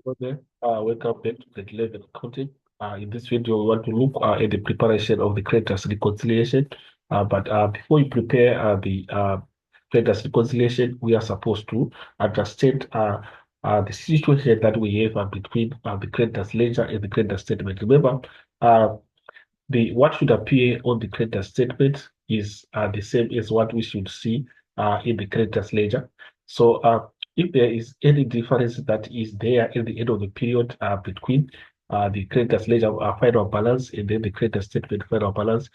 Okay. Welcome back to the 11 accounting. In this video, we want to look at the preparation of the creditors reconciliation. But before you prepare the creditors reconciliation, we are supposed to understand the situation that we have between the creditors ledger and the creditor statement. Remember, uh, the what should appear on the creditor statement is the same as what we should see in the creditor's ledger. So if there is any difference that is there at the end of the period between the creditor's ledger final balance and then the creditor statement final balance,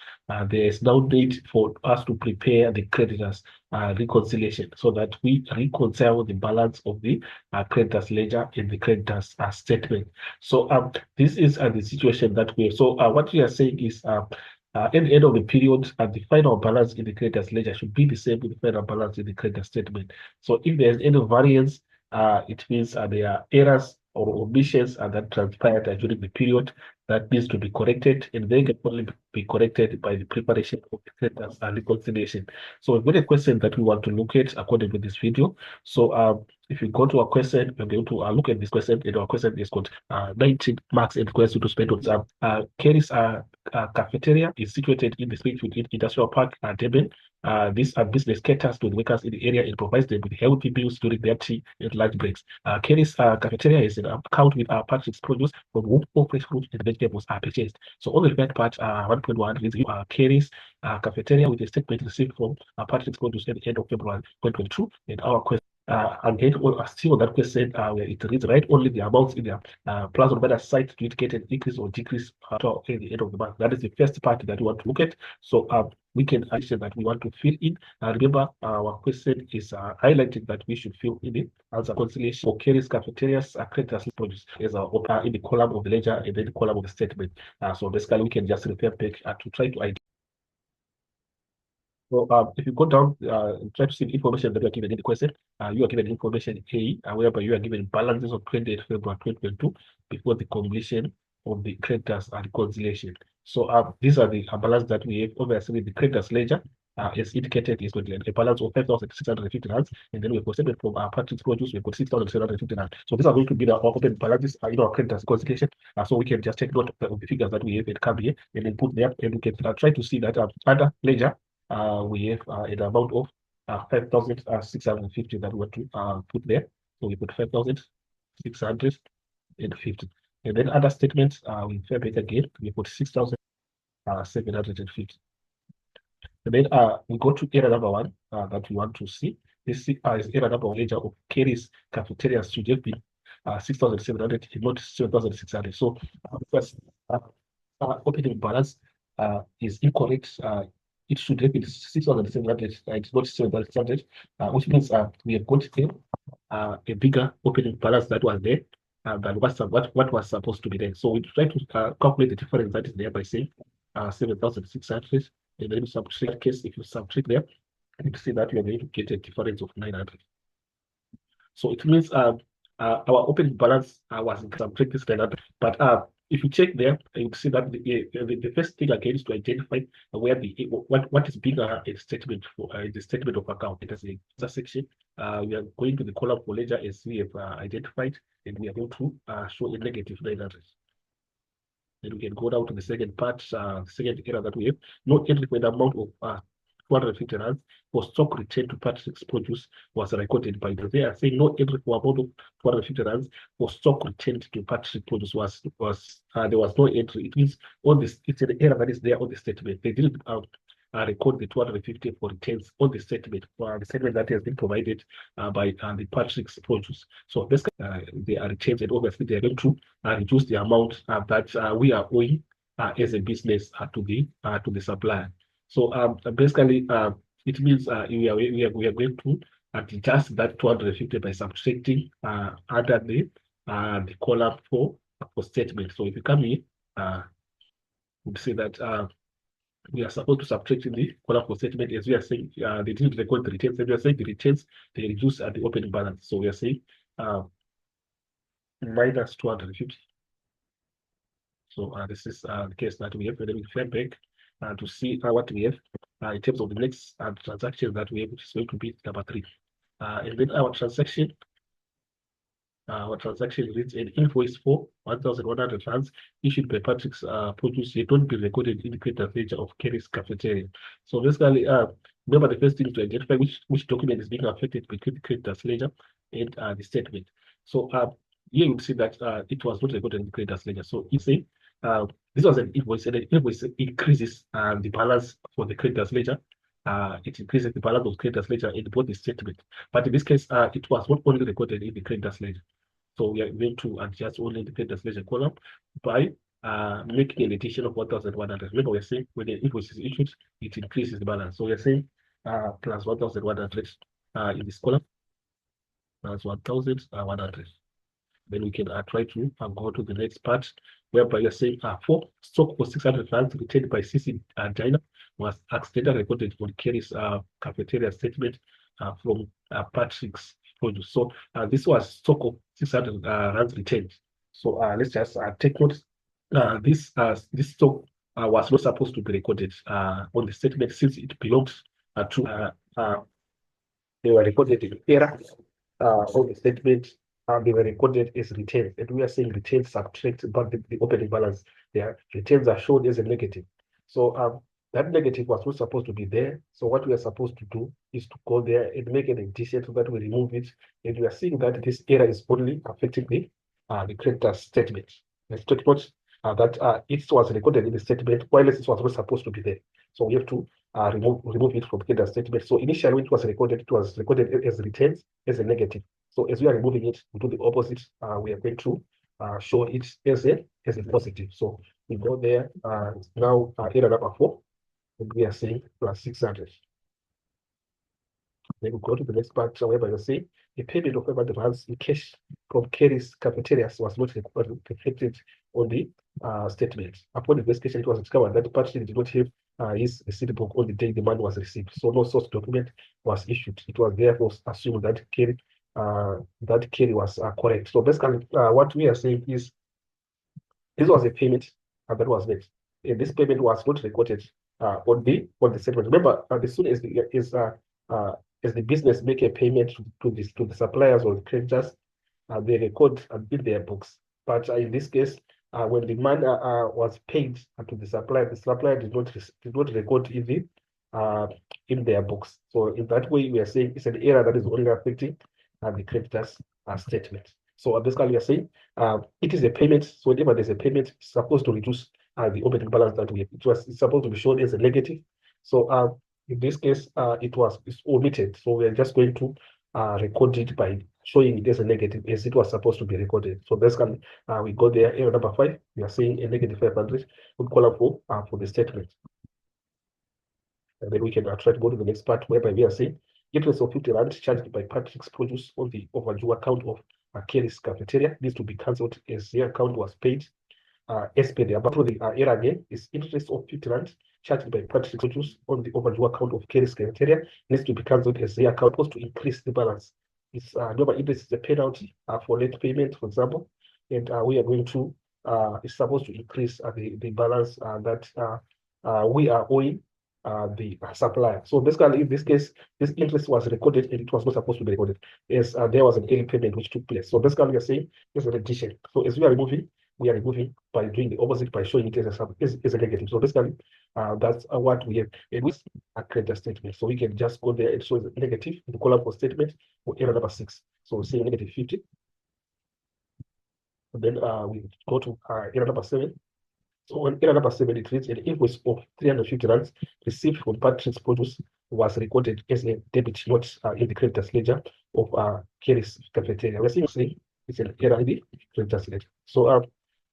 there is now need for us to prepare the creditors reconciliation so that we reconcile the balance of the creditor's ledger and the creditor's statement. So this is the situation that we have. So what we are saying is at the end of the period, the final balance in the creditor's ledger should be the same with the final balance in the creditor statement. So if there's any variance, it means there are errors or omissions that transpired during the period that needs to be corrected, and they can only be corrected by the preparation of the creditors reconciliation. So we've got a question that we want to look at according to this video. So if you go to our question, we're going to look at this question, and our question is called 19 marks and question to spend on Kerry's cafeteria is situated in the Springfield Industrial Park, Durban. This business caters to the workers in the area and provides them with healthy meals during their tea and lunch breaks. Kerry's cafeteria is an account with purchased produce from whom all fresh fruit and vegetables are purchased. So on the third part, 1.1 reads Kerry's cafeteria with a statement received from purchased produce at the end of February 2022. And our question again, still on that question, where it reads write only the amounts in the plus or minus side to indicate an increase or decrease at the end of the month. That is the first part that we want to look at. So we can answer that we want to fill in. Remember, our question is highlighting that we should fill in it as a conciliation for Kerry's cafeterias, creditors produce as in the column of the ledger and then the column of the statement. So basically, we can just refer back to try to identify. So if you go down and try to see the information that you are given in the question, you are given information A, whereby you are given balances of 28 February 2022 before the completion of the creditors reconciliation. So these are the balance that we have. Obviously, the creditors ledger, as indicated, is going to be a balance of 5,650 rands, and then we've got statement from our purchase produce, we've got 6,750 rands. So these are going to be the open balances in our creditors reconciliation. So we can just take note of the figures that we have and come here and then put there, and we can try to see that other ledger we have an amount of 5,650 that we want to put there. So we put 5,650. And then other statements, we fair back again, we put 6,750. And then we go to error number one that we want to see. This is error number one ledger of Kerry's cafeteria should have been 6,700 and not 7,600. So first, opening balance is incorrect. It should have been 6,700, it's not 7,600, which means we have got a bigger opening balance that was there than what was supposed to be there. So we try to calculate the difference that is there by saying 7,600, and then subtract case. If you subtract there, you see that you are going to get a difference of 900. So it means our opening balance was subtract this 900, but if you check there, you see that the first thing again is to identify where what is being a statement for the statement of account. It is a section. We are going to the column for ledger as we have identified, and we are going to show a negative 900. Then we can go down to the second part, the second error that we have. No entry for the amount of 250 rands for stock returned to purchase produce was recorded by the. They are saying no entry for amount of 250 rands for stock returned to purchase produce was there was no entry. It means on this, it's an error that is there on the statement. They didn't record the 250 for returns on the statement for the statement that has been provided by the purchase produce. So basically, they are retained, and obviously they are going to reduce the amount that we are owing as a business to the supplier. So basically, it means we are going to adjust that 250 by subtracting under the column for statement. So if you come here, you see that we are supposed to subtract in the column for statement, as we are saying they didn't record the returns. And we are saying the returns they reduce at the opening balance. So we are saying minus 250. So this is the case that we have. And then we refer back to see what we have in terms of the next transaction that we have, which is going to be number 3. And then our transaction our transaction reads an invoice for 1,100 rands issued by Patrick's produce. It don't be recorded in the creditors ledger of Kerry's cafeteria. So basically, remember the first thing to identify which document is being affected between the creditors ledger and the statement. So here you see that it was not recorded in the creditors ledger. So you say this was an invoice, and the invoice increases the balance for the creditors ledger. It increases the balance of creditors ledger in both the statement. But in this case, it was not only recorded in the creditors ledger. So we are going to adjust only the creditors ledger column by making an addition of 1,100. Remember, we're saying when the invoice is issued, it increases the balance. So we're saying plus 1,100 in this column, plus 1,100. Then we can try to go to the next part, whereby you're saying for stock for 600 rands retained by CC China was accidentally recorded on Kerry's cafeteria statement from Patrick's produce. So this was stock of 600 rands retained. So let's just take note. This stock was not supposed to be recorded on the statement since it belongs to they were recorded in error on the statement. They were recorded as retained, and we are saying retained subtract but the opening balance. Their retains are shown as a negative. So that negative was not supposed to be there. So what we are supposed to do is to go there and make an addition so that we remove it. And we are seeing that this error is only affecting the creditor's statement. Let's take note that it was recorded in the statement while it was not supposed to be there. So we have to remove it from creditor's statement. So initially when it was recorded as retains as a negative. So as we are removing it, we do the opposite. We are going to show it as a positive. So we go there. Now error number 4, and we are saying plus 600. Then we go to the next part whereby you say the payment of payment advance in cash from Kerry's cafeterias was not reflected on the statement. Upon investigation, it was discovered that Patrick did not have his receipt book on the day the money was received. So no source document was issued. It was therefore assumed that Kerry was correct. So basically, what we are saying is this was a payment that was made, and this payment was not recorded on the statement. Remember, as soon as the business make a payment to the suppliers or the creditors, they record in their books. But in this case, when the money was paid to the supplier did not record in their books. So in that way, we are saying it's an error that is only affecting the creditors statement. So basically, we are saying it is a payment. So whenever there's a payment, it's supposed to reduce the opening balance that we have. It's supposed to be shown as a negative. So in this case, it's omitted. So we are just going to record it by showing it as a negative as it was supposed to be recorded. So basically, we go there. Error number 5, we are saying a negative 500 would column for the statement. And then we can try to go to the next part whereby we are saying interest of 50 rand charged by Patrick's produce on the overdue account of Kerry's cafeteria needs to be cancelled as the account was paid as per the above. The error again is interest of 50 rand charged by Patrick's produce on the overdue account of Kerry's cafeteria needs to be cancelled as the account was to increase the balance. It's remember, interest is a penalty for late payment, for example, and we are going to it's supposed to increase the balance that we are owing the supplier. So basically, in this case, this interest was recorded and it was not supposed to be recorded as there was an early payment which took place. So basically, we are saying there's an addition. So as we are removing by doing the opposite, by showing it as a negative. So basically, that's what we have. It was a creditor statement. So we can just go there and show the negative in the column for statement for error number 6. So we say negative 50. And then we go to error number 7. So on error number 7, it reads an invoice of 350 rands received from Patrick's produce was recorded as a debit note in the creditors ledger of Kerry's cafeteria. We're saying it's an error in the creditors ledger. So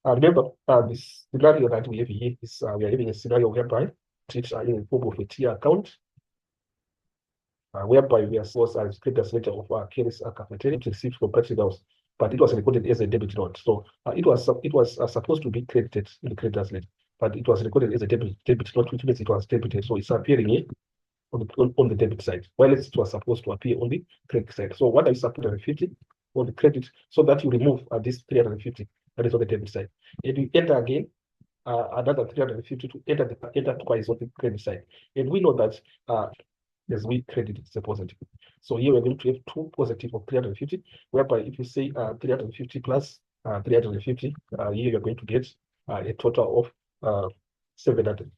remember, this scenario that we have here is we are having a scenario whereby it's in the form of a tier account, whereby we are sourced as creditors ledger of Kerry's cafeteria received from Patrick's house, but it was recorded as a debit note. So it was supposed to be credited in the creditors ledger, but it was recorded as a debit note, which means it was debited. So it's appearing here on the debit side, while it was supposed to appear on the credit side. So what is 350 on the credit, so that you remove this 350 that is on the debit side, and you enter again another 350 to enter twice on the credit side. And we know that as we credit is a positive. So here we're going to have two positive of 350, whereby if you say 350 plus 350, here you're going to get a total of 700.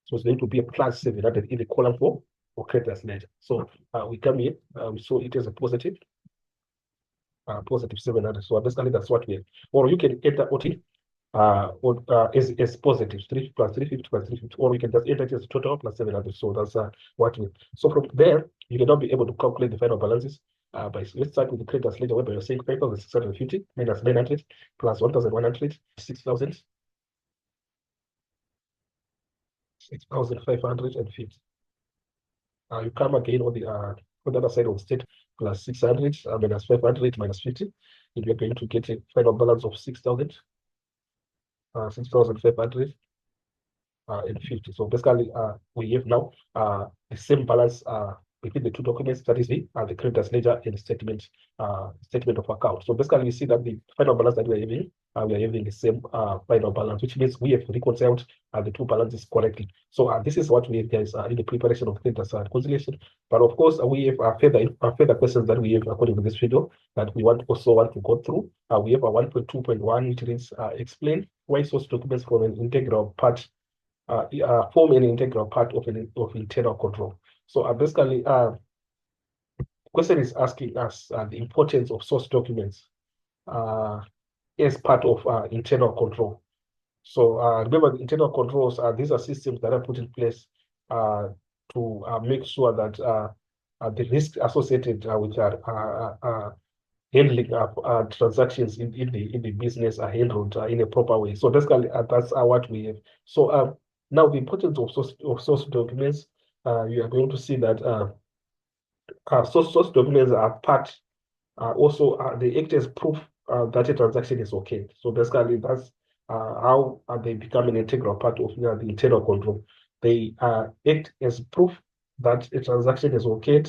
So it's going to be a plus 700 in the column for creditors ledger. So we come here, we saw it as a positive, positive 700. So basically that's what we have. Or you can enter OT as positive 3 plus 350 plus 350, or we can just enter it as total plus 700. So that's what we. So from there, you cannot be able to calculate the final balances. Let's start with the creditors ledger, whereby you're saying 5,650 minus 900 plus 1,100, 6,000, 6,550. You come again on the other side of the state plus 600 minus 500 minus 50, and you're going to get a final balance of 6,000, 6,500 and 50. So basically, we have now the same balance between the two documents, that is the creditors ledger and the statement of account. So basically, we see that the final balance that we are having the same final balance, which means we have reconciled the two balances correctly. So this is what we have, guys, in the preparation of creditors reconciliation. But of course, we have further questions that we have according to this video that we also want to go through. We have a 1.2.1, which is explain why source documents from an integral part form an integral part of internal control. So basically, question is asking us the importance of source documents as part of internal control. So remember, the internal controls these are systems that are put in place to make sure that the risks associated with handling transactions in the business are handled in a proper way. So basically, that's what we have. So now the importance of source documents, you are going to see that source documents are part also they act as proof that a transaction is okay. So basically, that's how they become an integral part of the internal control. They act as proof that a transaction is okay.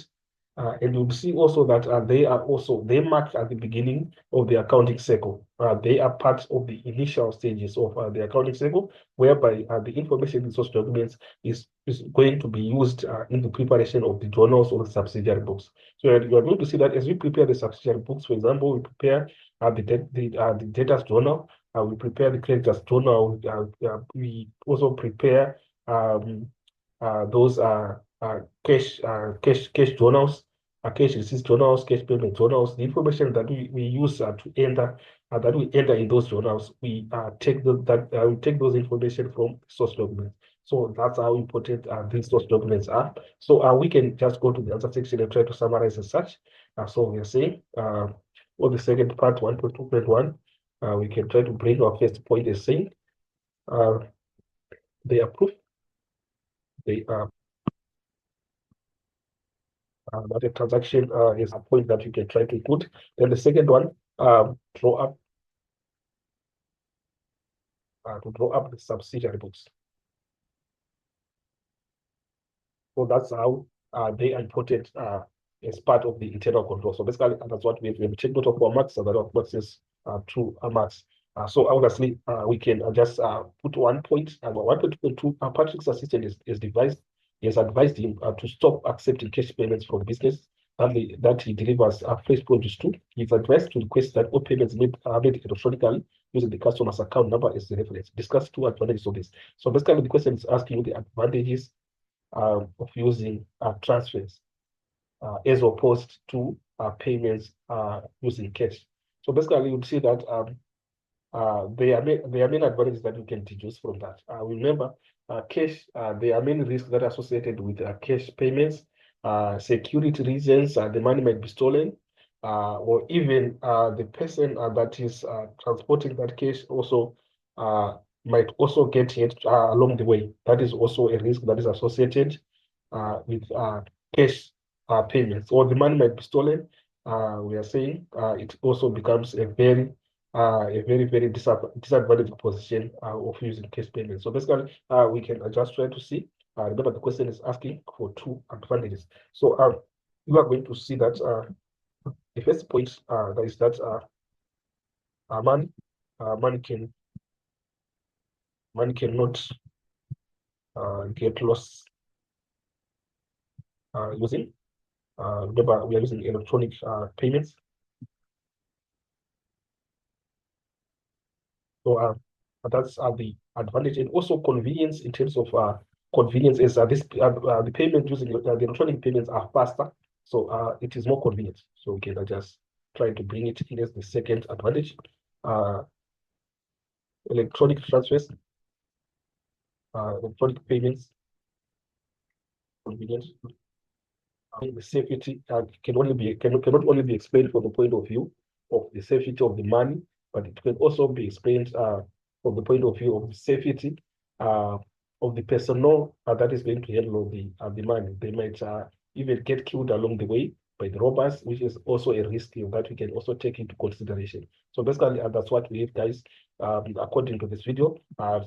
And you'll see also that they mark at the beginning of the accounting cycle. They are part of the initial stages of the accounting cycle, whereby the information in source documents is going to be used in the preparation of the journals or the subsidiary books. So you're going to see that as we prepare the subsidiary books, for example, we prepare the debtors journal, we prepare the creditors journal, we also prepare those cash journals, cash receipts journals, cash payment journals. The information that we use to enter that we enter in those journals, we take those information from source documents. So that's how important these source documents are. So we can just go to the answer section and try to summarize as such. So we are saying on the second part, 1.2.1, we can try to bring our first point as saying they are proof, they are that a transaction is a point that you can try to put. Then the second one, draw up the subsidiary books. So that's how they are important as part of the internal control. So basically, that's what we have checked out of our marks, and that of course is true marks. So obviously, we can just put 1 point. 1.2. Patrick's assistant has advised him to stop accepting cash payments from business that he delivers fresh produce to. He's advised to request that all payments are made electronically using the customer's account number as the reference. Discuss two advantages of this. So basically, the question is asking you the advantages of using transfers as opposed to payments using cash. So basically, you'd see that there are many advantages that you can deduce from that. Remember, cash, there are many risks that are associated with cash payments, security reasons, the money might be stolen, or even the person that is transporting that cash also might also get hit along the way. That is also a risk that is associated with cash payments, or the money might be stolen. We are saying it also becomes a very, very disadvantaged position of using cash payments. So basically, we can just try to see. Remember, the question is asking for two advantages. So you are going to see that the first point that is that money cannot get lost using. Remember, we are using electronic payments. So that's the advantage, and also convenience in terms of convenience is the payment using the electronic payments are faster, so it is more convenient. So we can just try to bring it in as the second advantage. Uh, Electronic transfers, electronic payments, convenience. The safety cannot only be explained from the point of view of the safety of the money, but it can also be explained from the point of view of the safety uh, of the personnel that is going to handle the money. They might even get killed along the way by the robbers, which is also a risk that we can also take into consideration. So basically, that's what we have, guys, according to this video.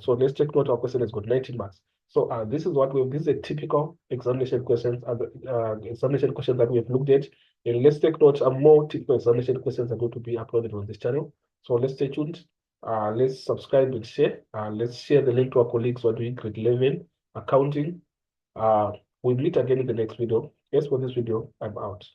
So let's take note. Our question has got 19 marks. So this is what this is a typical examination questions, examination question that we have looked at. And let's take note of more typical examination questions are going to be uploaded on this channel. So let's stay tuned. Let's subscribe and share. Let's share the link to our colleagues who are doing grade 11 accounting. We'll meet again in the next video. Yes, for this video, I'm out.